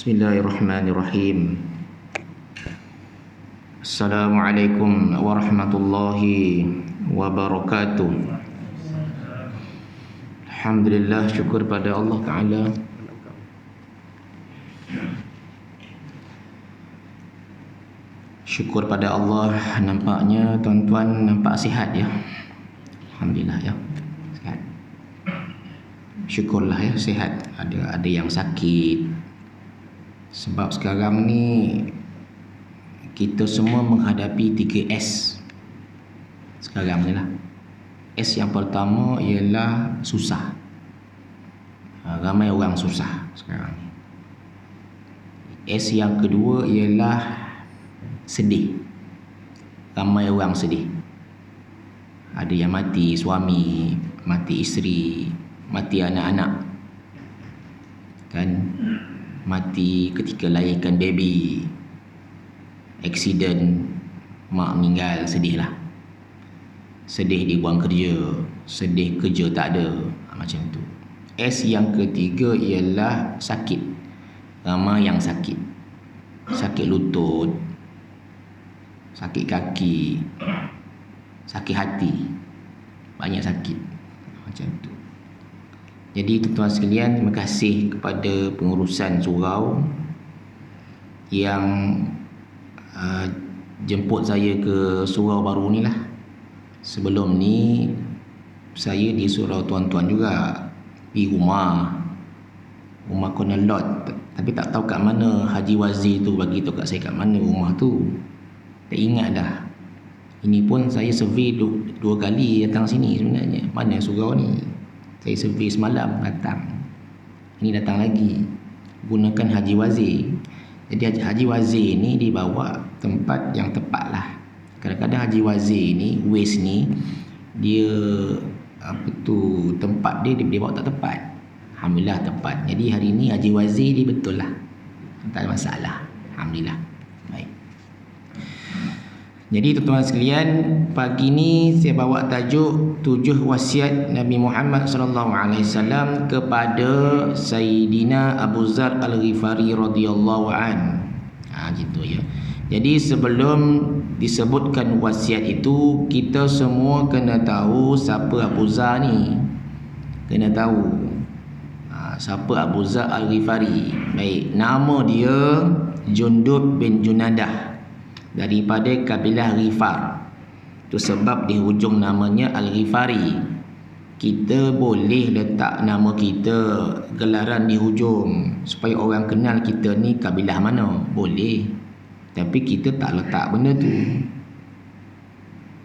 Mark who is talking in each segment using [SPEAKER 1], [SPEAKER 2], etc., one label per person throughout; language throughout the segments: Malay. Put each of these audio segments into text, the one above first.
[SPEAKER 1] Bismillahirrahmanirrahim. Assalamualaikum warahmatullahi wabarakatuh. Alhamdulillah, syukur pada Allah Ta'ala. Syukur pada Allah, nampaknya tuan-tuan nampak sihat ya. Alhamdulillah ya, sihat. Syukurlah ya, sihat. Ada yang sakit. Sebab sekarang ni kita semua menghadapi 3S sekarang ni lah. S yang pertama ialah susah. Ramai orang susah sekarang ni. S yang kedua ialah sedih. Ramai orang sedih. Ada yang mati suami, mati isteri, mati anak-anak, kan, mati ketika lahirkan baby, aksiden, mak meninggal, sedih lah. Sedih dibuang kerja, sedih kerja tak ada, macam tu. S yang ketiga ialah sakit. Ramai yang sakit. Sakit lutut, sakit kaki, sakit hati, banyak sakit, macam tu. Jadi tuan-tuan sekalian, terima kasih kepada pengurusan surau yang jemput saya ke surau baru ni lah. Sebelum ni saya di surau tuan-tuan juga, pergi rumah Corner Lot, tapi tak tahu kat mana Haji Wazir tu bagi tahu kat saya kat mana rumah tu. Tak ingat dah. Ini pun saya survey dua kali datang sini sebenarnya. Mana surau ni? Saya survey semalam datang. Ini datang lagi. Gunakan Haji Wazir. Jadi Haji Wazir ni dibawa tempat yang tepat lah. Kadang-kadang Haji Wazir ni, Waze ni, dia tempat dia bawa tak tepat. Alhamdulillah tepat. Jadi hari ni Haji Wazir dia betul lah. Tak ada masalah. Alhamdulillah. Baik. Jadi tuan-tuan sekalian, pagi ni saya bawa tajuk 7 wasiat Nabi Muhammad SAW kepada Sayyidina Abu Dzar Al-Ghifari radhiyallahu an. Gitu ya. Jadi sebelum disebutkan wasiat itu, kita semua kena tahu siapa Abu Dzar ni. Kena tahu siapa Abu Dzar Al-Ghifari. Baik, nama dia Jundub bin Junadah, daripada kabilah Ghifar. Itu sebab di hujung namanya Al-Ghifari. Kita boleh letak nama kita, gelaran di hujung, supaya orang kenal kita ni kabilah mana. Boleh. Tapi kita tak letak benda tu.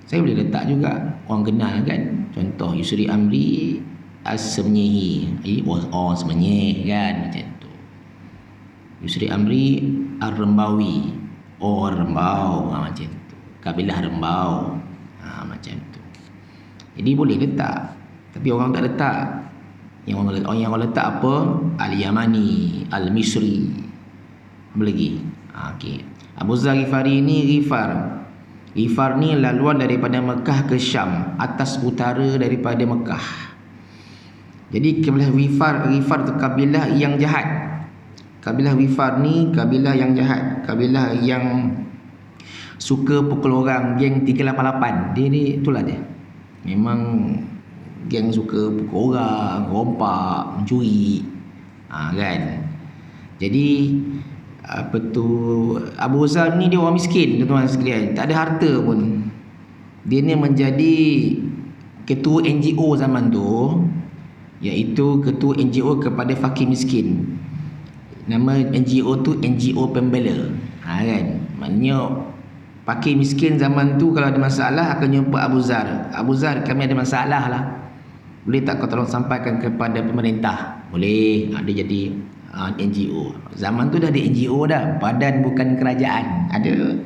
[SPEAKER 1] Saya boleh letak juga, orang kenal kan. Contoh Yusri Amri As-Semnyihi, Semnyih kan, macam tu. Yusri Amri Ar-Rembawi, Rembau, macam tu. Kabilah Rembau, macam tu. Jadi boleh letak. Tapi orang tak letak. Yang orang letak apa? Al-Yamani, Al-Misri. Apa lagi? Okey. Abu Dzar Ghifari ni Ghifar ni laluan daripada Mekah ke Syam, atas utara daripada Mekah. Jadi kabilah Ghifar tu kabilah yang jahat. Kabilah Ghifar ni kabilah yang jahat, kabilah yang suka pukul orang, geng 388. Dia ni itulah dia. Memang geng suka pukul orang, rompak, mencuri. Kan. Jadi Abu Dzar ni dia orang miskin, tuan-tuan sekalian. Tak ada harta pun. Dia ni menjadi ketua NGO zaman tu, iaitu ketua NGO kepada fakir miskin. Nama NGO tu NGO Pembela. Kan. Maknanya fakir miskin zaman tu kalau ada masalah akan jumpa Abu Dzar. Abu Dzar, kami ada masalah lah. Boleh tak kau tolong sampaikan kepada pemerintah? Boleh. Dia jadi NGO. Zaman tu dah ada NGO dah. Badan bukan kerajaan. Ada.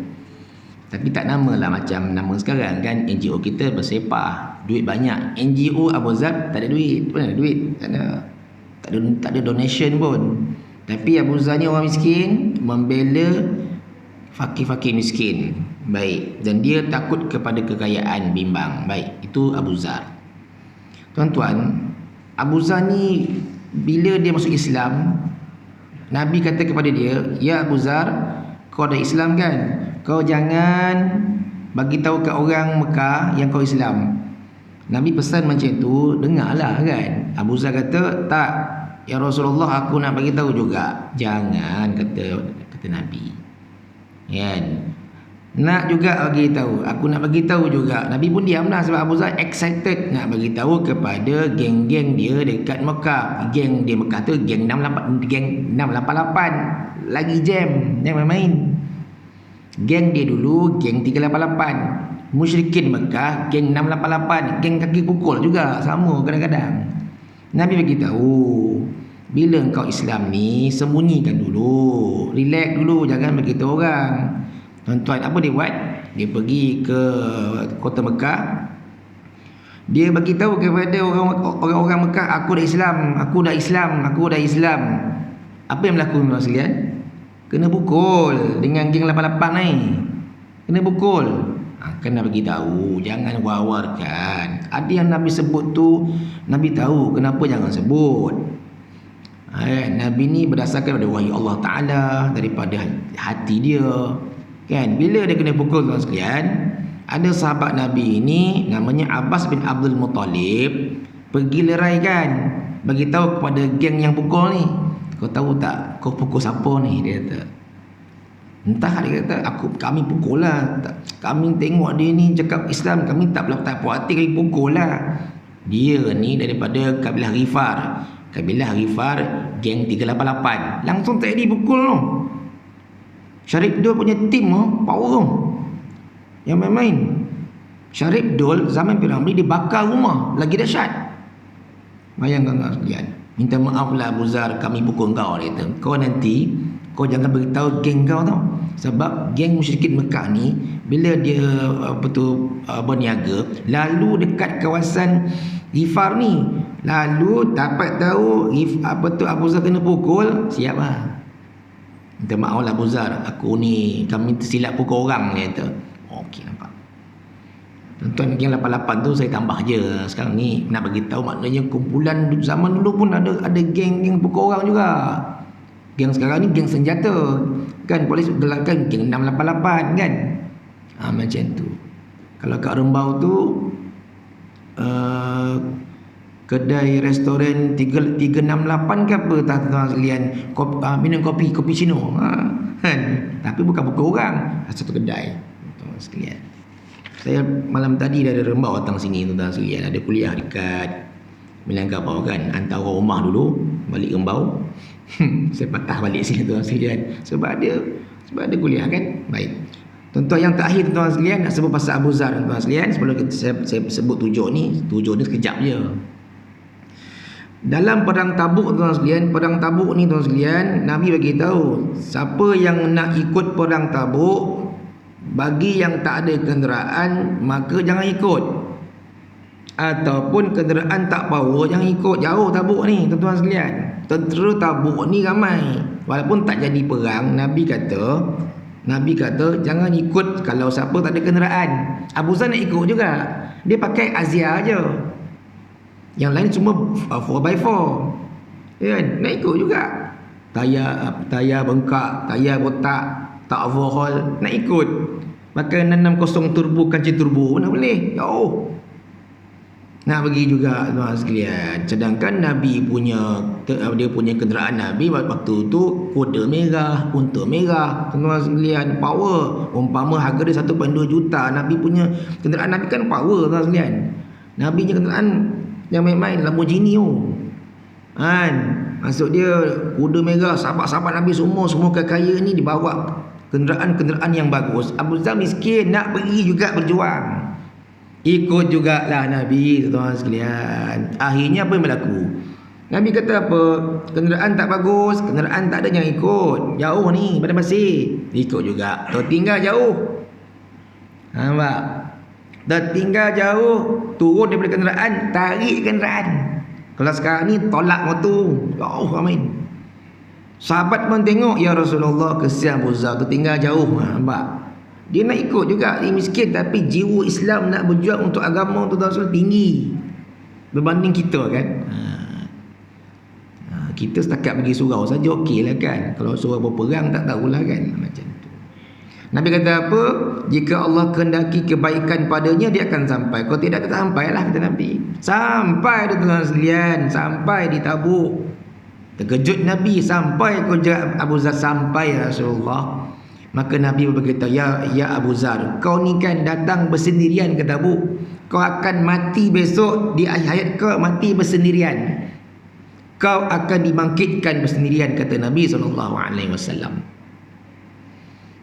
[SPEAKER 1] Tapi tak nama lah macam nama sekarang kan. NGO kita bersepah. Duit banyak. NGO Abu Dzar tak ada duit. Mana ada duit? Tak ada donation pun. Tapi Abu Dzar ni orang miskin, membela fakir-fakir miskin. Baik. Dan dia takut kepada kekayaan bimbang. Baik. Itu Abu Dzar. Tuan-tuan, Abu Dzar ni bila dia masuk Islam, Nabi kata kepada dia, "Ya Abu Zar, kau dah Islam kan? Kau jangan bagi tahu kat orang Mekah yang kau Islam." Nabi pesan macam tu, dengarlah kan. Abu Zar kata, "Tak, ya Rasulullah, aku nak bagi tahu juga." "Jangan," kata Nabi. Kan? "Nak juga bagi tahu, aku nak bagi tahu juga." Nabi pun diamlah sebab Abu Zar excited nak bagi tahu kepada geng-geng dia dekat Mekah. Geng di Mekah tu geng 688, lagi jam, jangan main-main. Geng dia dulu geng 388. Musyrikin Mekah geng 688, geng kaki pukul juga, sama kadang-kadang. Nabi bagi tahu, bila engkau Islam ni sembunyikan dulu, relax dulu, jangan bagi tahu orang. Tuan-tuan, apa dia buat? Dia pergi ke kota Mekah. Dia bagi tahu kepada orang Mekah, aku dah Islam, aku dah Islam, aku dah Islam. Apa yang berlaku tuan sekalian? Kena pukul dengan geng 88 ni. Kena pukul. Kena bagi tahu, jangan war-warkan. Ada yang Nabi sebut tu, Nabi tahu kenapa jangan sebut. Nabi ni berdasarkan pada wahyu Allah Ta'ala, daripada hati dia. Kan, bila dia kena pukul tuan sekalian, ada sahabat Nabi ini namanya Abbas bin Abdul Muttalib, pergi leraikan, bagi tahu kepada geng yang pukul ni, "Kau tahu tak, kau pukul siapa ni?" Dia kata. "Entah," dia kata, "kami pukul lah. Kami tengok dia ni cakap Islam, kami tak puas hati, kami pukul lah." Dia ni daripada kabilah Ghifar. Kabilah Ghifar geng 388. Langsung tak jadi pukul tu. Syarif Dul punya tim power tu, yang main-main. Syarif Dul zaman Piramli dibakar rumah, lagi dahsyat. Bayangkan tuan sekalian. "Minta maaf lah Abu Zar, kami pukul kau," dia kata. "Kau nanti, kau jangan beritahu geng kau tau. Sebab geng musyrikin Mekah ni, bila dia berniaga, lalu dekat kawasan Ghifar ni, lalu dapat tahu Abu Zar kena pukul, siap lah. Minta maaf lah Abu Zar, kami tersilap pukul orang," dia kata. Okey, nampak. Tuan-tuan, geng 88 tu saya tambah je. Sekarang ni nak bagi tahu, maknanya kumpulan zaman dulu pun ada geng-geng pukul orang juga. Geng sekarang ni geng senjata. Kan polis gelarkan geng 688 kan. Macam tu. Kalau kat Rembau tu kedai restoran 368 ke apa tuan-tuan sekalian, minum kopi Cino. Kan? Tapi bukan pukul orang, satu kedai tuan-tuan sekalian. Saya malam tadi dari Rembau datang sini tuan-tuan sekalian, ada kuliah dekat Minangkabau kan, hantar orang rumah dulu balik Rembau. Saya patah balik sini tuan-tuan sekalian, sebab ada kuliah kan. Baik. Tuan-tuan, yang terakhir tuan-tuan sekalian, nak sebut pasal Abu Zar tuan-tuan sekalian. Sebelum saya sebut tujuh ni sekejap je. Dalam perang Tabuk tuan sekalian, perang Tabuk ni tuan sekalian, Nabi bagi tahu, siapa yang nak ikut perang Tabuk, bagi yang tak ada kenderaan maka jangan ikut. Ataupun kenderaan tak power, jangan ikut. Jauh Tabuk ni tuan-tuan sekalian. Tentera Tabuk ni ramai. Walaupun tak jadi perang, Nabi kata jangan ikut kalau siapa tak ada kenderaan. Abu Zar nak ikut juga. Dia pakai Azia aja. Yang lain semua 4x4. Ya, nak ikut juga. Tayar bengkak, tayar botak, tak overhaul, nak ikut. Pakai 660 turbo, kancing turbo mana boleh. Jauh. Nak pergi juga tuan sekalian. Sedangkan Nabi punya, dia punya kenderaan Nabi waktu tu kuda merah, unta merah tuan sekalian, power. Umpama harga dia 1.2 juta, Nabi punya kenderaan Nabi kan power tuan sekalian. Nabi punya kenderaan yang main-main Lamborghini tu. Kan? Maksud dia kuda merah, sahabat-sahabat Nabi semua kaya ni dibawa kenderaan-kenderaan yang bagus. Abu Zar miskin, nak pergi juga berjuang. Ikut jugalah Nabi tuan sekalian. Akhirnya apa yang berlaku? Nabi kata apa? Kenderaan tak bagus, kenderaan tak ada, yang ikut. Jauh ni pada pasir, ikut juga. Tertinggal jauh. Nampak? Tertinggal jauh, turun daripada kenderaan, tarik kenderaan. Kalau sekarang ni tolak motor, jauh ramai. Sahabat pun tengok, ya Rasulullah, kesian Abu Zar, tertinggal jauh. Nampak? Dia nak ikut juga, dia miskin, tapi jiwa Islam nak berjuang untuk agama tu tuan-tuan tinggi berbanding kita kan. Kita setakat pergi surau saja okey lah kan. Kalau surau berperang tak tahulah kan. Macam tu. Nabi kata apa? Jika Allah kehendaki kebaikan padanya, dia akan sampai. Kalau tidak, tak sampai lah, kata Nabi. Sampai dia tuan sekalian. Sampai di Tabuk. Terkejut Nabi. Sampai kau jaga Abu Zar. Sampai ya Rasulullah. Maka Nabi berkata, ya Abu Zar, kau ni kan datang bersendirian ke Tabuk. Kau akan mati besok. Di akhir hayat kau mati bersendirian. Kau akan dibangkitkan bersendirian, kata Nabi SAW.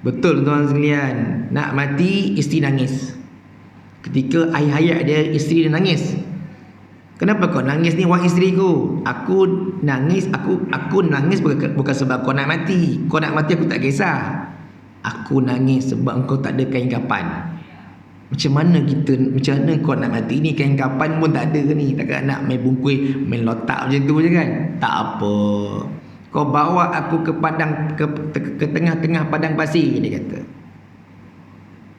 [SPEAKER 1] Betul tuan sekalian. Nak mati, isteri nangis. Ketika akhir hayat dia, isteri dia nangis. Kenapa kau nangis ni, wahai isteriku? Aku nangis bukan sebab kau nak mati. Kau nak mati aku tak kisah. Aku nangis sebab kau tak ada kain kapan. Macam mana kau nak mati ni, kain kapan pun tak ada ke ni? Takkan nak main bungkus, main lotak macam tu je kan? Tak apa. Kau bawa aku ke tengah-tengah padang pasir, dia kata.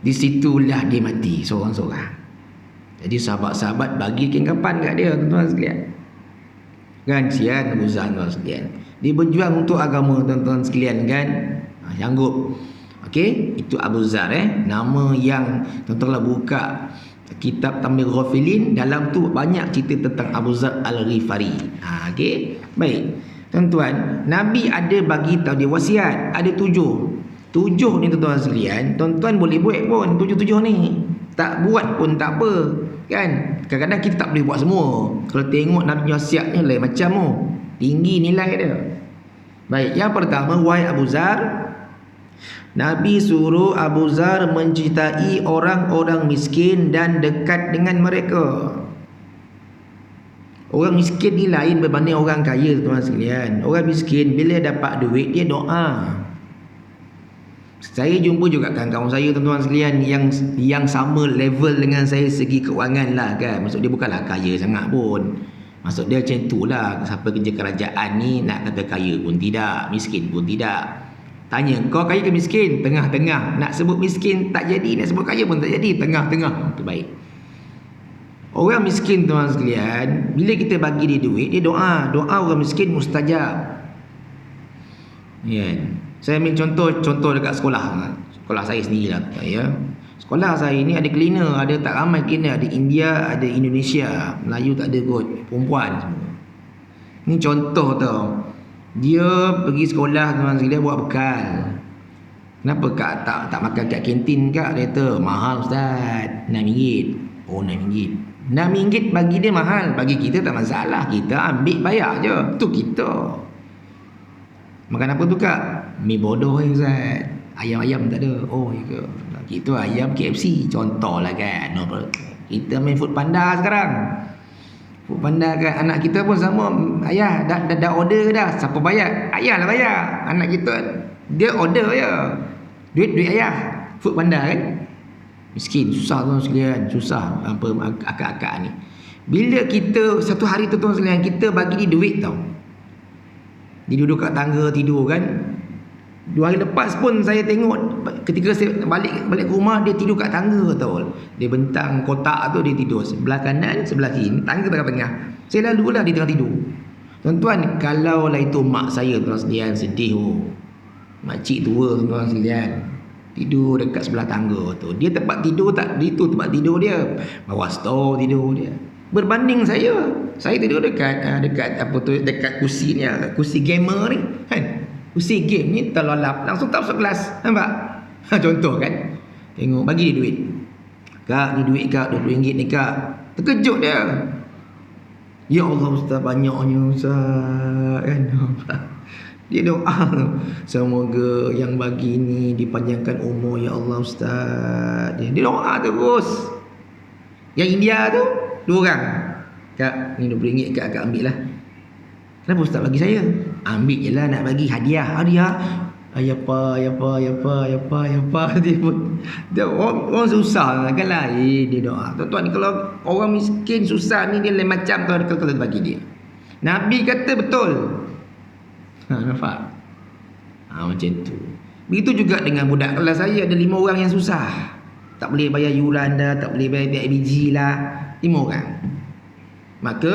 [SPEAKER 1] Di situlah dia mati seorang-seorang. Jadi sahabat-sahabat bagi kain kapan kat dia, tuan-tuan sekalian. Kan sian Abu Zar, tuan sekalian. Dia berjuang untuk agama, tuan-tuan sekalian kan. Sanggup. Okey, itu Abu Zar nama yang tuan-tuan buka kitab Tamil Ghafilin, dalam tu banyak cerita tentang Abu Zar Al-Ghifari. Okey. Baik. Tuan-tuan, Nabi ada bagi tahu dia wasiat, ada 7 ni tuan-tuan sekalian. Tuan-tuan boleh buat pun 7 ni. Tak buat pun tak apa, kan? Kadang-kadang kita tak boleh buat semua. Kalau tengok Nabi wasiatnya lain macam tinggi nilai dia. Baik, yang pertama, wahai Abu Zar, Nabi suruh Abu Zar mencintai orang-orang miskin dan dekat dengan mereka. Orang miskin ni lain berbanding orang kaya, tuan sekalian. Orang miskin bila dapat duit, dia doa. Saya jumpa juga kawan-kawan saya, tuan-tuan sekalian, yang sama level dengan saya segi keuangan lah kan. Maksud dia bukanlah kaya sangat pun. Maksud dia macam tu lah. Siapa kerja kerajaan ni nak kata kaya pun tidak, miskin pun tidak. Tanya, kau kaya ke miskin? Tengah-tengah. Nak sebut miskin tak jadi, nak sebut kaya pun tak jadi. Tengah-tengah. Itu baik. Orang miskin, tuan sekalian, bila kita bagi dia duit, dia doa. Doa orang miskin mustajab. Ya. Saya ambil contoh dekat sekolah. Sekolah saya sendirilah, ya. Sekolah saya ni ada cleaner, ada tak ramai cleaner, ada India, ada Indonesia. Melayu tak ada kot, perempuan semua. Ni contoh tau. Dia pergi sekolah, tuan sekalian, buat bekal. Kenapa kak tak makan kat kantin kak? Dia kata, mahal ustaz, RM6. Oh, RM6. RM6 bagi dia mahal. Bagi kita tak masalah. Kita ambil bayar je. Tu kita. Makan apa tu kak? Mi bodoh ustaz. Ayam-ayam tak ada. Oh, ya ke? Kita ayam KFC. Contoh lah kan. Kita main Food Panda sekarang. Food Panda kan, anak kita pun sama. Ayah dah order dah. Siapa bayar? Ayah lah bayar. Anak kita dia order je. Duit ayah. Food Panda kan. Miskin, susah tuan sekalian, susah apa akak-akak ni. Bila kita satu hari tu tuan sekalian, kita bagi dia duit tau. Dia duduk kat tangga tidur kan. 2 hari lepas pun saya tengok, ketika saya balik ke rumah, dia tidur kat tangga tau. Dia bentang kotak tu, dia tidur sebelah kanan, sebelah kiri, tangga tengah-tengah. Saya lalulah di tengah tidur. Tuan-tuan, kalau lah itu mak saya tuan sekalian, sedih makcik tua tuan sekalian, tidur dekat sebelah tangga tu. Dia tempat tidur tak, itu tempat tidur dia, bawah store tidur dia. Berbanding saya tidur dekat apa tu, dekat kursi ni, kursi gamer ni kan. Kursi game ni terlelap, langsung tak masuk kelas. Nampak? Contoh kan. Tengok, bagi dia duit. Kak, ni duit kak, RM20 ni kak. Terkejut dia. Ya Allah ustaz, banyaknya ustaz kan. Dia doa, semoga yang bagi ni dipanjangkan umur ya Allah ustaz. Dia doa terus. Yang India tu 2 orang. Kak, ni RM20 kak ambil lah. Kenapa ustaz bagi saya? Ambil je lah, nak bagi hadiah. Ya apa. Dia orang susah kan lah. Dia doa. Tuan-tuan, kalau orang miskin susah ni, dia lain macam kalau bagi dia. Nabi kata betul. Nampak? Macam tu. Begitu juga dengan budak kelas saya, ada 5 orang yang susah. Tak boleh bayar yuran dah, tak boleh bayar PIBG lah. 5 orang. Maka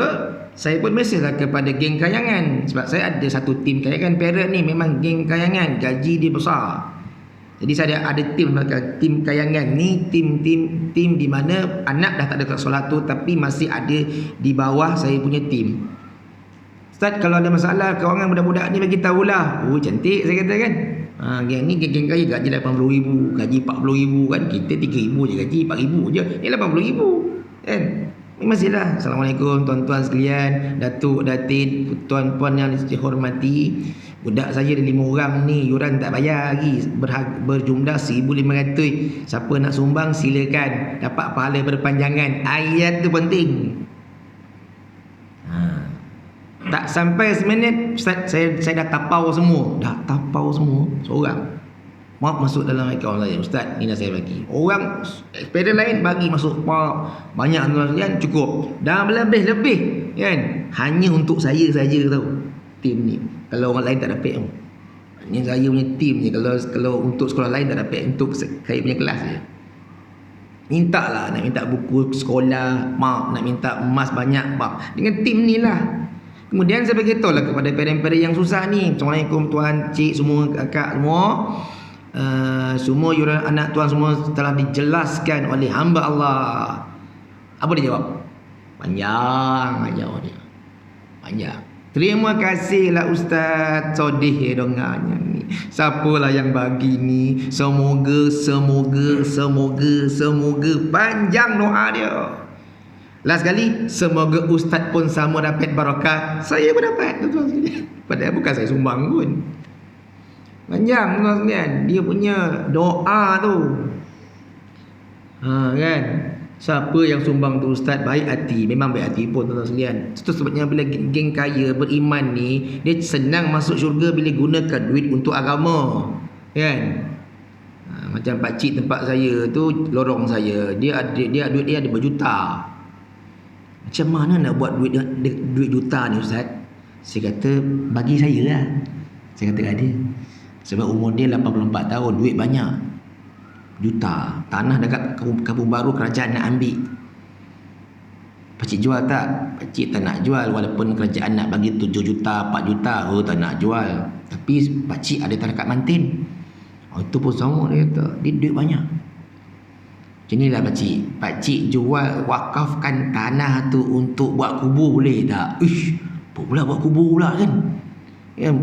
[SPEAKER 1] saya pun mesej lah kepada geng kayangan. Sebab saya ada satu tim kayangan. Parrot ni memang geng kayangan, gaji dia besar. Jadi saya ada tim kayangan ni, tim di mana anak dah tak ada kelas solat tu, tapi masih ada di bawah saya punya tim. Ustaz, kalau ada masalah kewangan budak-budak ni bagi tahulah. Oh cantik saya kata kan. Geng ni geng kaya, gaji 80,000, gaji 40,000 kan. Kita 3,000 je gaji, 4,000 je. Ni 80,000 kan. Ni masihlah. Assalamualaikum tuan-tuan sekalian, datuk, datin, tuan-puan yang dihormati. Budak saya ada 5 orang ni, yuran tak bayar lagi, berjumlah 1,500. Siapa nak sumbang silakan, dapat pahala berpanjangan. Ayat tu penting. Tak sampai seminit Ustaz, saya dah tapau semua. Seorang masuk dalam akaun saya. Ustaz, ni dah saya bagi. Orang ekspedien lain bagi masuk banyak tuan-tuan, cukup. Dah lebih kan. Hanya untuk saya saja tahu tim ni. Kalau orang lain tak dapat tau. Hanya saya punya tim je. Kalau untuk sekolah lain tak dapat. Untuk saya punya kelas je. Minta lah, nak minta buku sekolah, mak nak minta emas banyak, mak. Dengan tim ni lah. Kemudian saya beritahu lah kepada parent-parent yang susah ni. Assalamualaikum tuan, cik, semua kakak semua. Semua yuran anak tuan semua telah dijelaskan oleh hamba Allah. Apa dia jawab? Panjang jawab dia. Panjang. Terima kasihlah Ustaz. Sodih dengarnya ni. Siapalah yang bagi ni? Semoga panjang doa dia. Last kali, semoga Ustaz pun sama dapat barakah. Saya pun dapat, tuan-tuan sekalian. Padahal bukan saya sumbang pun. Panjang, tuan-tuan sekalian. Dia punya doa tu. Kan? Siapa yang sumbang tu Ustaz, baik hati. Memang baik hati pun, tuan-tuan sekalian. Itu sebabnya bila geng kaya beriman ni, dia senang masuk syurga bila gunakan duit untuk agama. Kan? Macam pakcik tempat saya tu, lorong saya, duit dia ada berjuta. Macam mana nak buat duit juta ni Ustaz? Saya kata, bagi saya lah. Saya kata kat dia. Sebab umur dia 84 tahun, duit banyak. Juta. Tanah dekat Kampung Baru kerajaan nak ambil. Pakcik jual tak? Pakcik tak nak jual. Walaupun kerajaan nak bagi 7 juta, 4 juta. Oh tak nak jual. Tapi pakcik ada tanah kat Mantin. Itu pun sama dia kata. Dia duit banyak. Macam inilah pakcik jual, wakafkan tanah tu untuk buat kubur boleh tak? Apa pula buat kubur pula kan?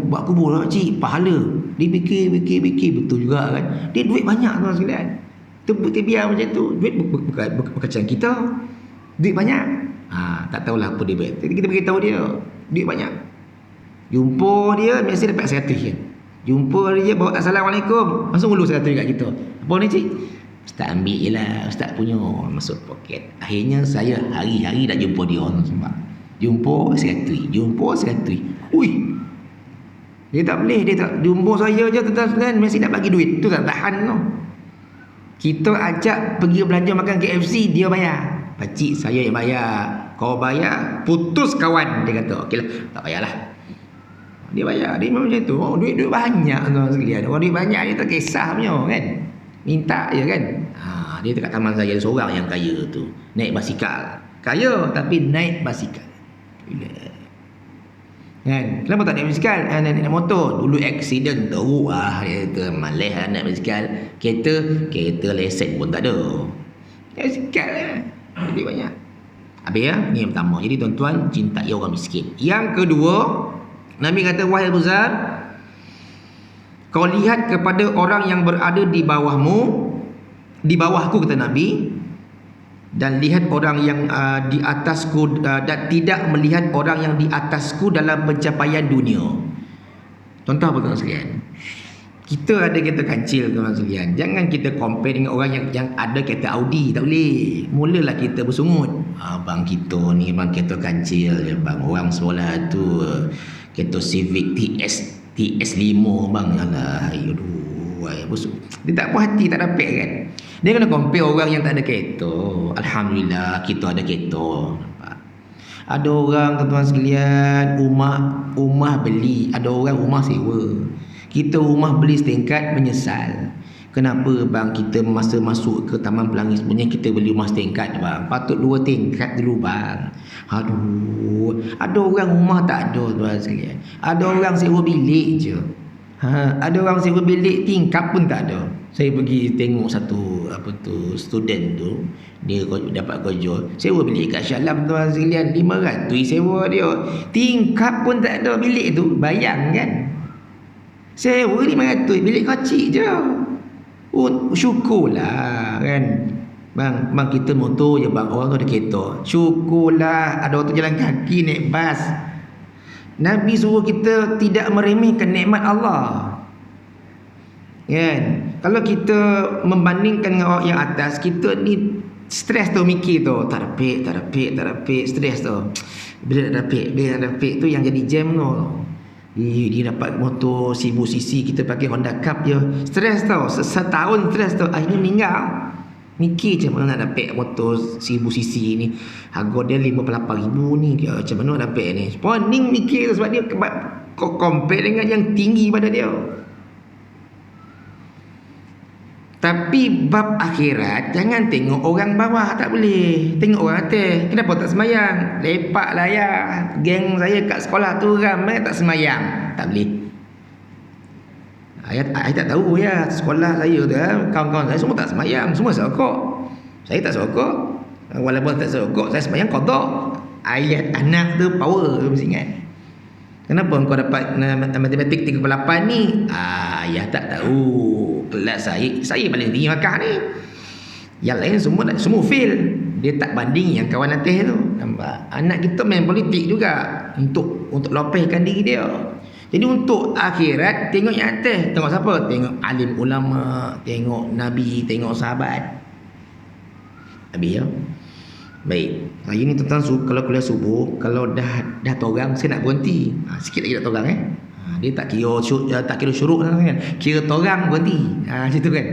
[SPEAKER 1] Buat kubur lah pakcik, pahala. Dia fikir betul juga kan? Dia duit banyak tuan sekalian. Kita biar macam tu. Duit bukan kita. Duit banyak. Tak tahulah apa dia buat. Kita beritahu dia, duit banyak. Jumpa dia mesti dapat 100 kan? Jumpa dia bawa Assalamualaikum, langsung ulur 100 kat kita. Apa ni cik? Ustaz ambil je lah, Ustaz punya, masuk poket. Akhirnya saya hari-hari dah jumpa dia orang sebab jumpa 100. Ui, dia tak boleh, dia tak jumpa saya je tuan-tuan, mesti nak bagi duit. Tu tak tahan tu. Kita ajak pergi belanja makan KFC, dia bayar. Pakcik saya yang bayar. Kau bayar, putus kawan. Dia kata, okey lah, tak payahlah. Dia bayar, dia memang macam tu. Duit banyak tuan sekalian. Orang duit banyak dia tak kisah punya kan. Minta je kan. Dia dekat taman saya ada seorang yang kaya tu, naik basikal. Kaya tapi naik basikal. Kan? Kenapa tak naik basikal? Naik motor. Dulu aksiden teruk dia kata malas naik basikal. Kereta lesen pun tak ada. Naik basikal lah. Jadi banyak. Habis ya, ni yang pertama. Jadi tuan-tuan, cintai orang miskin. Yang kedua, Nabi kata, wahai Abu Zar, kau lihat kepada orang yang berada di bawahmu, di bawahku kata Nabi, dan lihat orang yang di atasku, dan tidak melihat orang yang di atasku dalam pencapaian dunia. Contoh apa tuan sekalian? Kita ada kereta kancil tuan sekalian. Jangan kita compare dengan orang yang ada kereta Audi. Tak boleh. Mulalah kita bersungut. Bang kita ni bang kereta kancil je bang. Orang sekolah tu kereta Civic TS5 bang. Alah, dia tak puas hati, tak dapat kan. Dia kena compare orang yang tak ada kereta. Alhamdulillah kita ada kereta. Nampak? Ada orang tuan-tuan sekalian rumah beli, ada orang rumah sewa. Kita rumah beli setingkat menyesal. Kenapa bang kita masa masuk ke Taman Pelangi sebenarnya kita beli rumah setingkat bang? Patut 2 tingkat dulu bang. Aduh, ada orang rumah tak ada tuan sekalian. Ada orang sewa bilik je. Ada orang sewa bilik tingkap pun tak ada. Saya pergi tengok satu student tu, dia dapat kerja sewa bilik kat Syalam tuan sekalian, 500 sewa dia. Tingkap pun tak ada bilik tu. Bayang kan? Sewa 500 bilik kecil je. Oh, syukurlah kan. Bang kita motor je bang, orang tu ada kereta. Syukurlah ada orang tu jalan kaki naik bas. Nabi suruh kita tidak meremehkan nikmat Allah. Kan? Kalau kita membandingkan dengan orang yang atas, kita ni stres tu mikir tu, tak dapat, stres tu. Bila nak dapat tu yang jadi jam tu. Dia dapat motor 1000cc, kita pakai Honda Cup je. Stres tau, setahun stres tau. Akhirnya meninggal. Mikir macam mana nak dapat motor 1000cc ni, harga dia 58,000 ni, macam mana nak dapat ni. Poning mikir sebab dia compare dengan yang tinggi pada dia. Tapi bab akhirat, jangan tengok orang bawah, tak boleh. Tengok orang atas. Kenapa tak semayang? Lepak lah ya. Geng saya kat sekolah tu ramai tak semayang. Tak boleh. Saya tak tahu ya. Sekolah saya tu, kawan-kawan saya semua tak semayang. Semua sokok. Saya tak sokok. Walaupun tak sokok, saya semayang kodok. Ayat anak tu power, mesti ingat. Kenapa kau dapat matematik 38 ni? Ayah tak tahu. Kelas saya paling tinggi Makkah ni. Yang lain semua fail. Dia tak banding yang kawan atas tu. Nampak? Anak kita main politik juga untuk lopehkan diri dia. Jadi untuk akhirat, tengok yang atas. Tengok siapa? Tengok alim ulama, tengok nabi, tengok sahabat. Habis ya. Baik, hari ni tuan-tuan kalau kuliah subuh, kalau dah torang, saya nak berhenti. Sikit lagi nak torang dia tak kira syuruk kan. Kira torang berhenti. Situ kan.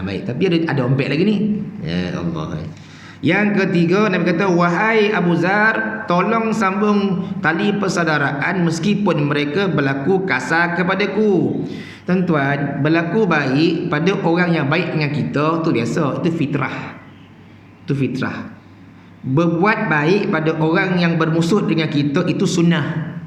[SPEAKER 1] Baik, tapi ada ompek lagi ni. Ya Allah. Yang ketiga, Nabi kata, wahai Abu Zar, tolong sambung tali persaudaraan meskipun mereka berlaku kasar kepadaku. Tuan-tuan, berlaku baik pada orang yang baik dengan kita tu biasa, itu fitrah. Itu fitrah. Berbuat baik pada orang yang bermusuh dengan kita itu sunnah.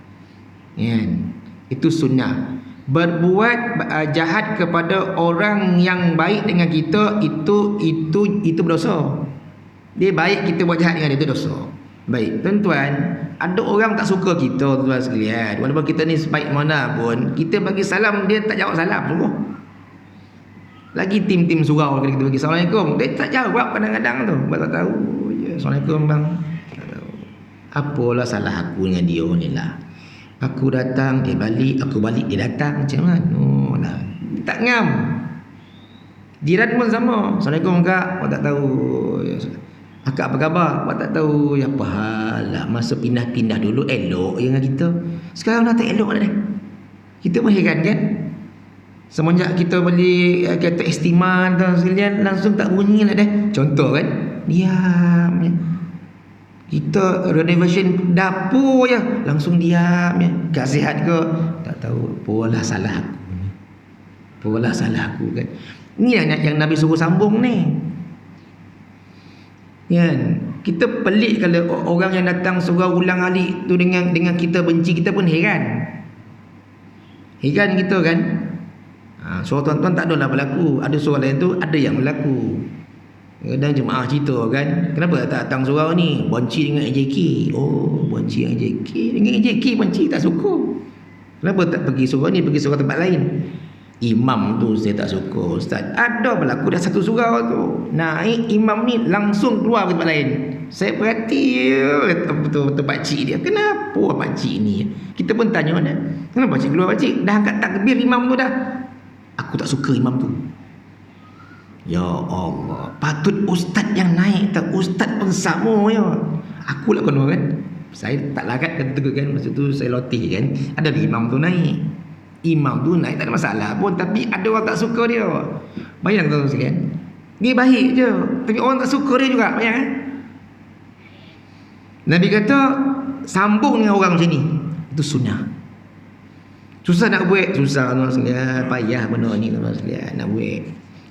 [SPEAKER 1] Itu sunnah. Berbuat jahat kepada orang yang baik dengan kita itu berdosa. Dia baik, kita buat jahat dengan dia, itu dosa. Baik, tuan-tuan, ada orang tak suka kita, tuan sekalian. Walaupun kita ni sebaik mana pun, kita bagi salam, dia tak jawab salam sungguh. Lagi tim-tim surau kita bagi Assalamualaikum, dia tak jawab kadang-kadang tu. Tak tahu. Assalamualaikum bang. Apalah salah aku dengan dia ni lah. Aku datang, dia balik. Aku balik, dia datang. Macam mana lah. Tak ngam. Jiran pun sama. Assalamualaikum kak. Aku tak tahu. Akak apa khabar? Aku tak tahu. Ya apa hal lah. Masa pindah-pindah dulu elok dengan kita. Sekarang dah tak elok dah. Kita pun heran kan. Semenjak kita beli kereta Estima tu sekalian, langsung tak bunyi lah dah. Contoh kan, diam ya. Kita renovation dapur je, langsung diam ya. Tak sihat ke? Tak tahu. Apalah salah aku ni. Apalah salah aku kan. Ni yang Nabi suruh sambung ni. Kan? Kita pelik kalau orang yang datang surau ulang alik tu dengan kita benci, kita pun heran. Heran kita kan. Surau tuan-tuan tak adalah berlaku. Ada surau lain tu ada yang berlaku. Kadang jemaah cerita kan, kenapa tak datang surau ni? Benci dengan AJK. Oh, benci dengan AJK. Dengan AJK benci, tak suka. Kenapa tak pergi surau ni, pergi surau tempat lain? Imam tu saya tak suka ustaz. Ada berlaku dah satu surau tu. Naik imam ni langsung keluar ke tempat lain. Saya perhati betul-betul pakcik dia. Kenapa pakcik ni? Kita pun tanya dah. Kenapa pakcik keluar pakcik? Dah angkat takbir imam tu dah. Aku tak suka imam tu. Ya Allah, patut ustaz yang naik tak, ustaz pun sama ya. Aku lah kena kan. Saya tak larat kata kan, masa tu saya lotih kan. Ada imam tu naik. Imam tu naik tak ada masalah pun, tapi ada orang tak suka dia. Bayang tu sekalian. Dia baik je, tapi orang tak suka dia juga. Bayang kan? Nabi kata sambung dengan orang macam ni. Itu sunnah. Susah nak buat, susah tuan sekalian. Payah benda ni tuan sekalian nak buat.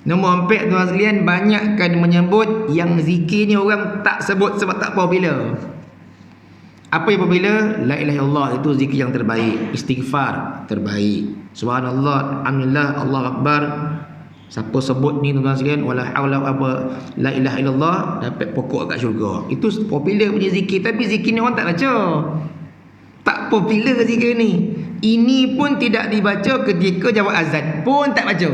[SPEAKER 1] Nombor 4 tuan sekalian, banyakkan menyebut yang zikir ni orang tak sebut sebab tak popular. Apa yang popular? La ilaha illallah itu zikir yang terbaik, istighfar terbaik, subhanallah, alhamdulillah, Allahu akbar. Siapa sebut ni tuan sekalian, wala haula apa la ilaha illallah, dapat pokok kat syurga. Itu popular punya zikir, tapi zikir ni orang tak baca. Tak popular zikir ni. Ini pun tidak dibaca ketika jawab azan, pun tak baca.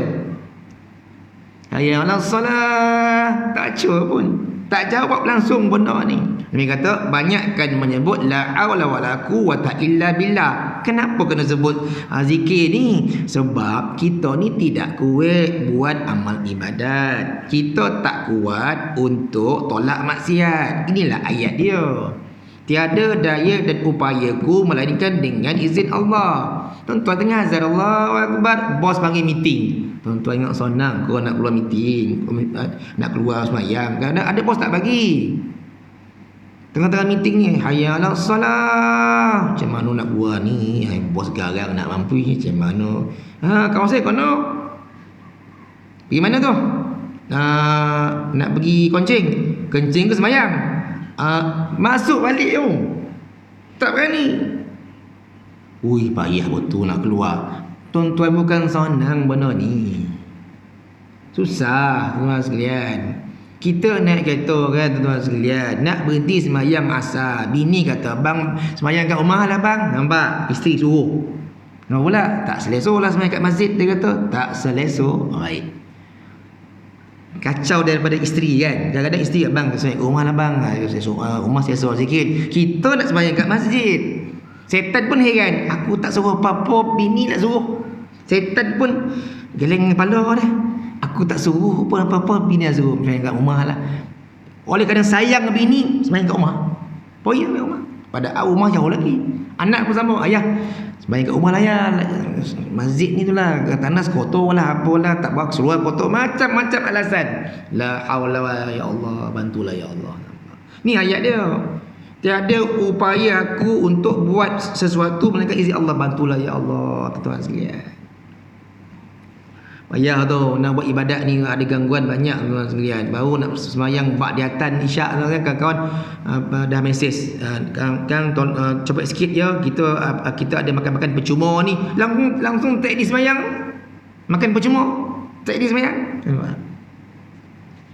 [SPEAKER 1] Hayya 'alas salah, tak baca pun. Tak jawab langsung benda ni. Nabi kata banyakkan menyebut la haula wala quwwata illa billah. Kenapa kena sebut zikir ni? Sebab kita ni tidak kuat buat amal ibadat. Kita tak kuat untuk tolak maksiat. Inilah ayat dia. Tiada daya dan upayaku melainkan dengan izin Allah. Tuan-tuan tengah azan Allahu akbar, bos panggil meeting. Tuan-tuan ingat senang kau nak keluar meeting, nak keluar sembahyang. Kadang ada bos tak bagi. Tengah-tengah meeting ni, hayya 'alas salah. Macam mana nak keluar ni? Bos garang nak mampu macam mana? Kawan saya kono. Pergi mana tu? Nak pergi kencing. Kencing ke sembahyang? Masuk balik tu. Tak berani. Ui, payah betul nak keluar. Tuan-tuan bukan senang benda ni. Susah tuan sekalian. Kita naik kereta kan tuan sekalian, nak berhenti sembahyang asar. Bini kata, "Bang, sembahyang kat rumah lah bang." Nampak? Isteri suruh. Kenapa pula? Tak selesa lah sembahyang kat masjid, dia kata. Tak selesa. Baik. Kacau daripada isteri kan. Kadang-kadang isteri, "Bang, sembahyang kat rumah lah bang." Rumah selesa sikit. Kita nak sembahyang kat masjid. Setan pun heran. Aku tak suruh apa-apa, bini nak suruh. Setan pun geleng kepala dah. Aku tak suruh pun apa-apa, bini nak suruh sembahyang kat rumah lah. Oleh kerana sayang bini, sembahyang kat rumah. Poin kat rumah. Padahal rumah jauh lagi. Anak pun sama, ayah sembahyang kat rumah lah ya. Masjid ni tu lah, tanah kotor lah, apalah, tak bawa keseluruhan kotor. Macam-macam alasan. La haula wa ya Allah, bantulah ya Allah. Ni ayat dia. Tiada upaya aku untuk buat sesuatu melainkan izin Allah, bantulah ya Allah. Tuan-tuan sekalian, payah tu nak buat ibadat ni, ada gangguan banyak tuan sekalian. Baru nak sembahyang ba'diyatan isyak kan, kawan-kawan dah mesej, kan cepat sikit ya, kita ada makan-makan percuma ni, langsung tak di sembahyang, makan percuma tak di sembahyang.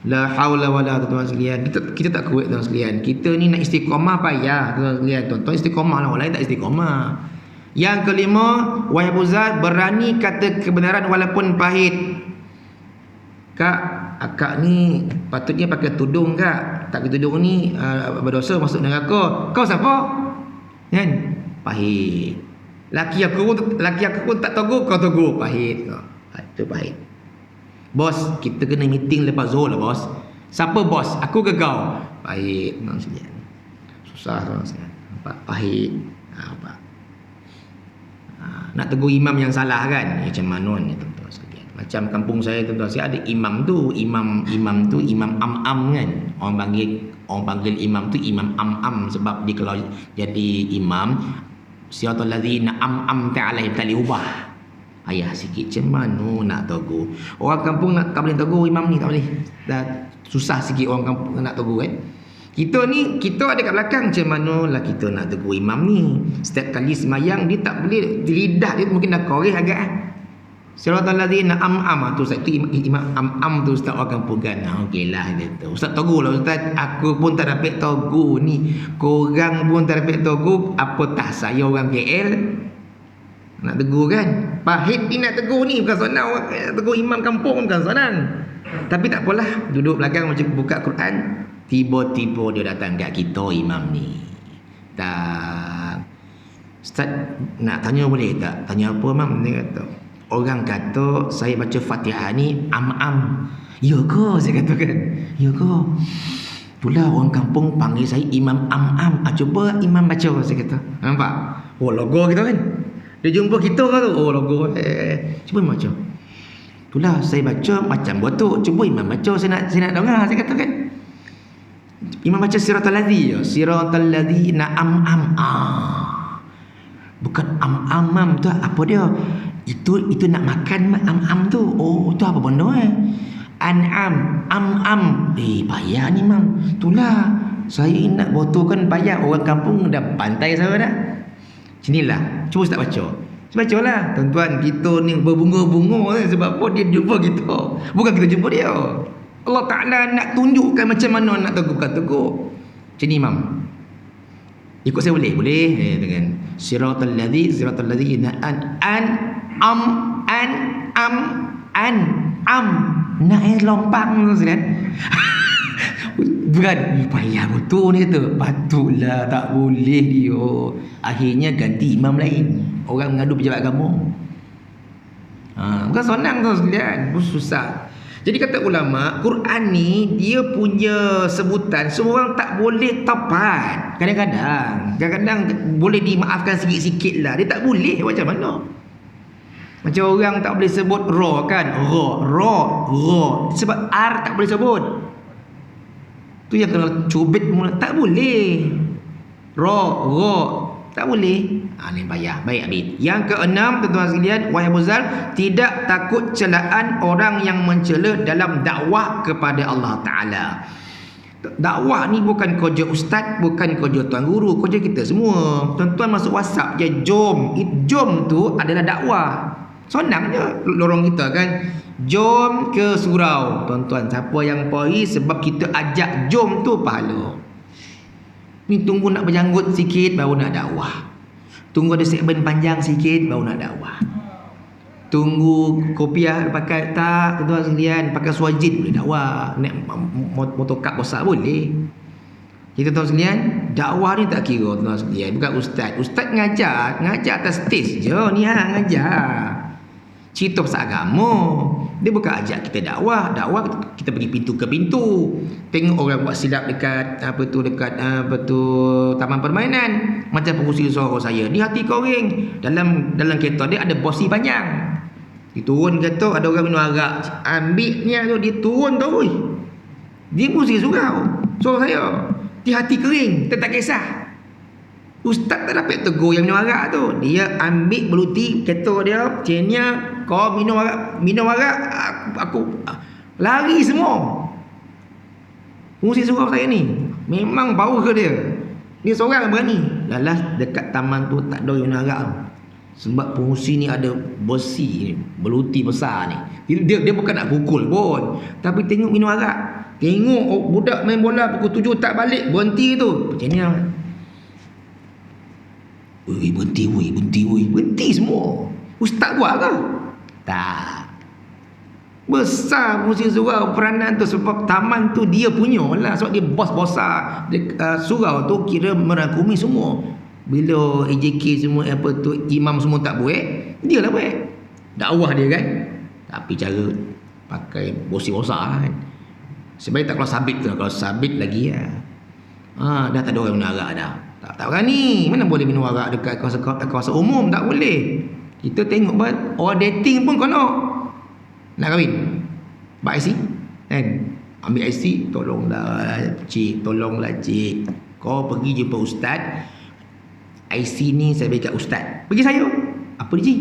[SPEAKER 1] La haula wala tuan sekalian. Kita tak kuat tuan sekalian. Kita ni nak istiqamah payah tuan sekalian. Tuan-tuan istiqamah lah, orang lain tak istiqamah. Yang kelima, wahai Abu Zar, berani kata kebenaran walaupun pahit. Kak, akak ni patutnya pakai tudung kak. Tak pakai tudung ni berdosa, masuk neraka. Kau siapa? Kan? Pahit. Laki aku pun tak tegur, kau tegur. Pahit. Itu pahit. Bos, kita kena meeting lepas zuhur lah bos. Siapa bos? Aku ke kau? Pahit. Susah tuan sekalian. Nampak? Pahit. Nampak? Nak tegur imam yang salah kan? Macam mana ni tuan-tuan sekalian? Macam kampung saya tuan-tuan, saya ada imam tu, imam am-am kan. Orang panggil imam tu imam am-am sebab dia kalau jadi imam, siratal ladzina am-amta alaihim, tak boleh ubah. Ayah sikit macam mana nak tegur. Orang kampung tak boleh tegur imam ni, tak boleh. Dah susah sikit orang kampung nak tegur kan. Kita ada kat belakang, macam mana lah kita nak tegur imam ni. Setiap kali semayang dia tak boleh, lidah dia mungkin dah koreh agak Siratal ladzina am-am tu, satu imam am-am tu ustaz orang kampung kan. Okeylah dia tu. Ustaz tegur lah ustaz, aku pun tak dapat tegur ni. Korang pun tak dapat tegur, apatah saya orang KL nak tegur kan. Pahit ni nak tegur ni, bukan senang. Tegur imam kampung bukan senang. Tapi tak apalah, duduk belakang macam buka Quran, tiba-tiba dia datang kat kita imam ni. Tak, Ustaz nak tanya boleh tak? Tanya apa mam? Dia kata, orang kata saya baca Fatihah ni am-am. Ya ke? Saya kata kan, ya ke? Itulah orang kampung panggil saya imam am-am. Cuba imam baca, saya kata. Nampak? Oh, logo kita kan. Dia jumpa kita kan tu, oh logo. Cuba imam baca. Itulah saya baca macam betul. Cuba imam baca, saya nak dengar, saya kata kan. Imam baca siratal ladzi, siratal ladzina am-am. Bukan am-am tu apa dia? Itu nak makan am-am tu. Oh, tu apa benda An'am, am. Payah ni mam. Itulah saya nak botolkan payah. Orang kampung dah pantai saya dah. Sinilah, cuba start baca. Bacalah tuan-tuan, kita ni berbunga-bunga sebab apa dia jumpa kita, bukan kita jumpa dia. Allah Ta'ala nak tunjukkan macam mana nak teguh. Macam ni mam. Ikut saya boleh? Boleh. Dengan siratal ladzina am nak lompang tu kan. Bukan payah betul ni kata. Patutlah, tak boleh dia. Akhirnya ganti imam lain. Orang mengadu pejabat agama. Bukan senang tu sekalian. Susah. Jadi kata ulama, Quran ni dia punya sebutan semua orang tak boleh tepat. Kadang-kadang boleh dimaafkan sikit-sikit lah. Dia tak boleh macam mana? Macam orang tak boleh sebut ra kan? Ra. Sebab R tak boleh sebut. Tu yang kena cubit mula. Tak boleh. Ra. Tak boleh. Ni payah. Baik Abid. Yang keenam, tuan-tuan sekalian, wahai Abu Zal, tidak takut celaan orang yang mencela dalam dakwah kepada Allah Ta'ala. Dakwah ni bukan kerja ustaz, bukan kerja tuan guru, kerja kita semua. Tuan-tuan masuk WhatsApp je, jom. Jom tu adalah dakwah. Senang je lorong kita kan. Jom ke surau. Tuan-tuan, siapa yang pergi sebab kita ajak jom tu pahala. Ni tunggu nak berjanggut sikit baru nak dakwah. Tunggu ada segmen panjang sikit baru nak dakwah. Tunggu kopiah pakai tak, tuan-tuan sekalian, pakai suajin boleh dakwah. Naik motorkap besar boleh. Kita tuan sekalian, dakwah ni tak kira tuan sekalian, bukan ustaz. Ustaz ngajar atas stage je ni ngajar. Cerita pasal agama. Dia bukan ajak kita dakwah. Dakwah kita pergi pintu ke pintu. Tengok orang buat silap dekat taman permainan. Macam pengurusi suara saya. Di hati koreng. Dalam kereta dia ada bosi panjang. Dia turun kereta, ada orang minum arak. Ambil ni tu, dia turun tu. Dia pengurusi surau. Suara saya. Di hati kering. Dia tak kisah. Ustaz tak dapat tegur yang minum arak tu. Dia ambil beluti kereta dia, chainnya. Kau minum arak, aku lari semua. Fungsi surau saya ni memang bau ke dia. Dia seorang yang berani. Lalas dekat taman tu tak ada yang minum arak tu. Sebab fungsi ni ada besi ni, beluti besar ni. Dia bukan nak pukul pun, tapi tengok minum arak. Tengok budak main bola pukul 7 tak balik, berhenti tu. Macam ni lah. Berhenti semua. Ustaz buat ke? Tak. Besar fungsi surau peranan tu sebab taman tu dia punya lah. Sebab dia bos besar. Surau tu kira merangkumi semua. Bila AJK semua imam semua tak buat, dia lah buat. Dakwah dia kan. Tapi cara pakai bosi besar kan. Sebenarnya tak kalau sabit tu. Kalau sabit lagi lah. Dah tak ada orang minum arak dah. Tak berani. Mana boleh minum arak dekat kawasan umum. Tak boleh. Kita tengok orang dating pun kena. Nak kahwin, buat IC kan? Ambil IC. Tolonglah cik, kau pergi jumpa ustaz. IC ni saya bagi kat ustaz. Pergi saya. Apa ni cik?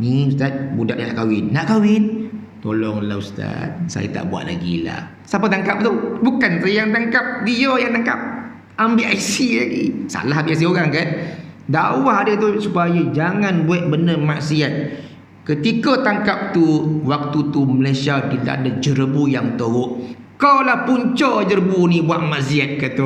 [SPEAKER 1] Ni ustaz, budak yang nak kahwin. Tolonglah ustaz, saya tak buat lagi lah. Siapa tangkap tu? Bukan saya yang tangkap, dia yang tangkap. Ambil IC lagi. Salah ambil IC orang kan. Dakwah dia tu supaya jangan buat benda maksiat. Ketika tangkap tu, waktu tu Malaysia dilanda jerebu yang teruk. Kau lah punca jerebu ni buat maksiat, kata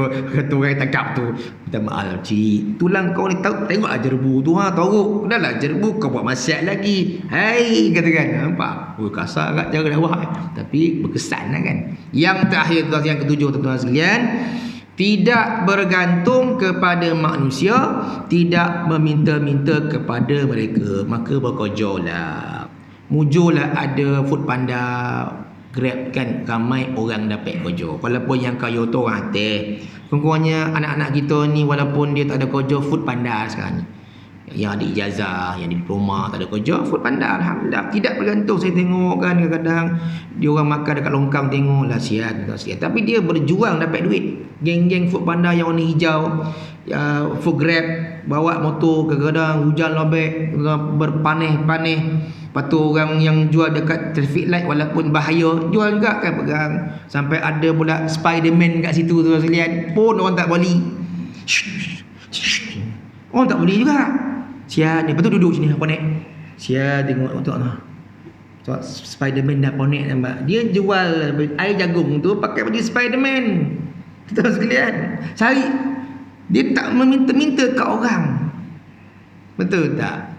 [SPEAKER 1] orang tangkap tu. Minta maaf cik, tulang kau ni tengoklah jerebu tu teruk. Dah lah jerebu kau buat maksiat lagi. Hai, kata kan. Nampak? Kasar kat cara dakwah. Tapi berkesan lah kan. Yang terakhir, yang ketujuh, tuan-tuan sekalian, tidak bergantung kepada manusia, tidak meminta-minta kepada mereka. Maka bekerjalah. Mujurlah ada Food Panda, Grab kan, ramai orang dapat kerja. Walaupun yang kaya tu orang atas. Kurang-kurangnya anak-anak kita ni walaupun dia tak ada kerja, Food Panda sekarang ni. yang ada ijazah, yang ada diploma, tak ada kerja, Foodpanda alhamdulillah. Tidak bergantung. Saya tengok kan kadang-kadang dia orang makan dekat longkang, tengok lah sian. Tapi dia berjuang dapat duit. Geng-geng Foodpanda yang warna hijau, food grab, bawa motor, kadang-kadang hujan lobek, berpaneh-paneh. Lepas tu orang yang jual dekat traffic light walaupun bahaya, jual juga kan, pegang. Sampai ada pula Spiderman kat situ tu sekalian, pun orang tak boleh. Orang tak boleh juga. Sian ni, lepas tu duduk sini konek. Sian tengok Spiderman dah konek nampak. Dia jual air jagung tu pakai baju Spiderman. Kita sekalian cari. Dia tak meminta-minta kat orang. Betul tak?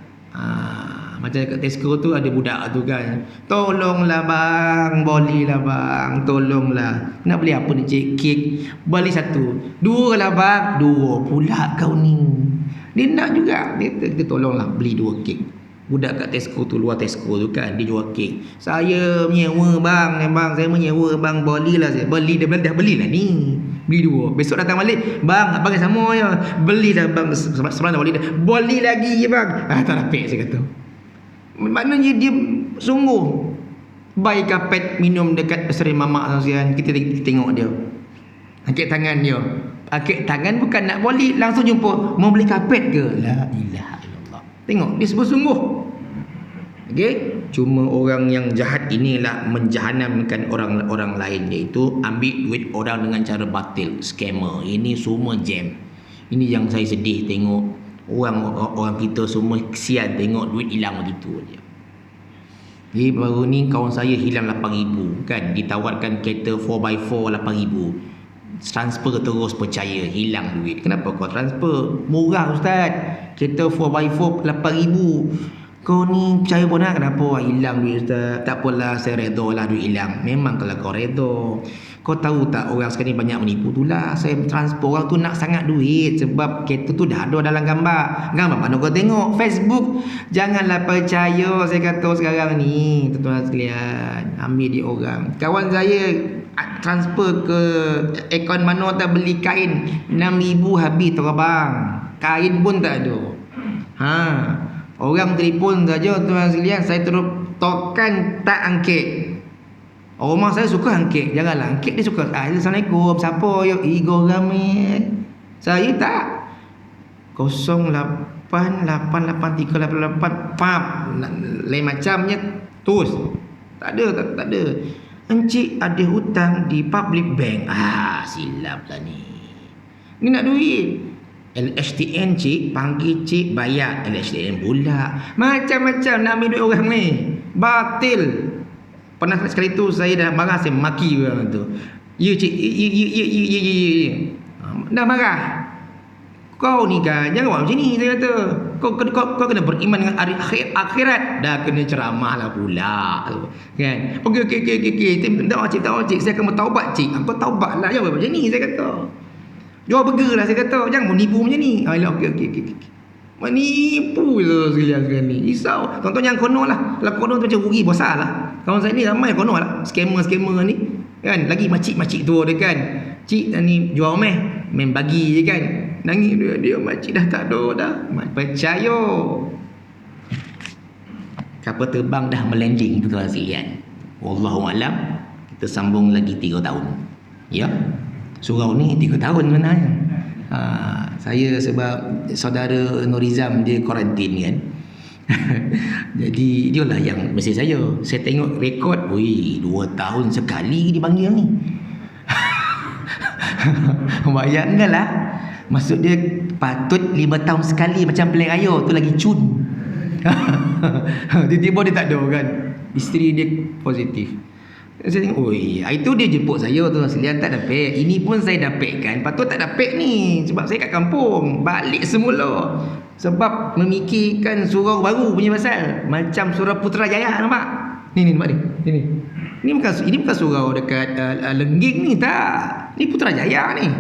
[SPEAKER 1] Macam kat Tesco tu ada budak tu kan, tolonglah bang, bolehlah bang, tolonglah. Nak beli apa ni cik? Kek. Beli satu. Dua lah bang. Dua pula kau ni. Dia nak juga. Dia tolonglah beli 2 kek. Budak kat Tesco tu, luar Tesco tu kan, dia jual kek. Saya menyewa bang, saya menyewa bang, belilah saya. Dah belilah ni. Beli 2. Besok datang balik, bang tak pakai sama ya. Belilah bang, semalam dah beli dah. Beli lagi bang. Tak dapat saya kata. Maknanya dia sungguh buy kapet minum dekat peseri mamak sekalian. Kita tengok dia. Akik tangan dia. Akik tangan bukan nak boli, langsung jumpa, mau beli kapet ke? La ilaha illallah. Tengok dia sungguh-sungguh. Okey, cuma orang yang jahat inilah menjahanamkan orang lain, iaitu ambil duit orang dengan cara batil, scammer. Ini semua jam. Ini yang saya sedih tengok orang kita semua kesian tengok duit hilang begitu aja. Jadi baru ni kawan saya hilang 8,000 kan, ditawarkan kereta 4x4 8,000. Transfer terus, percaya hilang duit. Kenapa kau transfer? Murah ustaz. Kereta 4x4 8,000. Kau ni percaya pun nak, kenapa hilang duit ustaz? Tak apalah, saya redha lah duit hilang. Memang kalau kau redha. Kau tahu tak orang sekarang ni banyak menipu tu lah. Saya transfer, orang tu nak sangat duit sebab kereta tu dah ada dalam gambar. Gambar mana kau tengok? Facebook. Janganlah percaya saya kata sekarang ni, tuan-tuan sekalian. Ambil di orang. Kawan saya transfer ke akaun mana tak, beli kain 6,000 habis tu bang. Kain pun tak ada. Orang telefon saja tuan sekalian, saya terus tokan tak angkit. Rumah saya suka angkit, janganlah angkit dia suka. Assalamualaikum, siapa yo? Igor Ramil. Saya tak. 088838 pap. Lain macamnya terus. Tak ada. Encik ada hutang di public bank. Silap lah ni. Ni nak duit. LHTN cik, panggil cik bayar. LHTN pula. Macam-macam nak ambil duit orang ni. Batil. Pernah sekali tu saya dah marah, saya maki orang tu. Ya cik, ya. Dah marah. Kau ni kan jangan buat macam ni, saya kata. Kau kena beriman dengan hari akhirat. Dah kena ceramah lah pula. Kan? Okey. Tak cik. Saya akan bertaubat cik. Kau taubat lah, jangan buat macam ni, saya kata. Jual burger lah, saya kata. Jangan menipu macam ni. Okey. Menipu je sekalian ni. Risau. Tonton yang kono lah. Kalau kono tu macam rugi besar lah. Kawan saya ni ramai kono lah. Scammer ni. Kan? Lagi makcik tu ada kan. Cik ni jual main bagi je kan. Nangis dia makcik dah tak ada dah. Percaya. Kapal terbang dah melanding tuan sekalian. Wallahualam. Kita sambung lagi 3 tahun. Ya. Surau ni 3 tahun sebenarnya. Saya sebab saudara Norizam dia kuarantin kan. Jadi dia lah yang mesej saya. Saya tengok rekod, 2 tahun sekali dipanggil ni. Bayangkanlah. Maksud dia patut 5 tahun sekali macam pilihan raya tu lagi cun. Tiba-tiba dia tak ada kan. Isteri dia positif. Saya tengok, itu dia jemput saya tu sekalian, tak dapat. Ini pun saya dapatkan. Patut tak dapat ni sebab saya kat kampung. Balik semula. Sebab memikirkan surau baru punya pasal. Macam surau Putrajaya, nampak? Ni nampak ni. Ini bukan surau dekat Lengging ni, tak. Ni Putrajaya ni.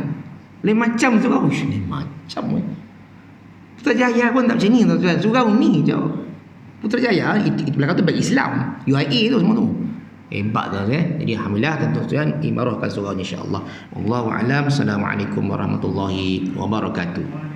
[SPEAKER 1] Lain macam surau. Lain macam ni. Putrajaya pun tak macam ni tuan-tuan. Surau ni je. Putrajaya itu belakang tu bagi Islam. UIA tu semua tu. Hebat tuan ya. Jadi alhamdulillah tuan-tuan imarahkan surau ni insya-Allah. Wallahu a'lam. Assalamualaikum warahmatullahi wabarakatuh.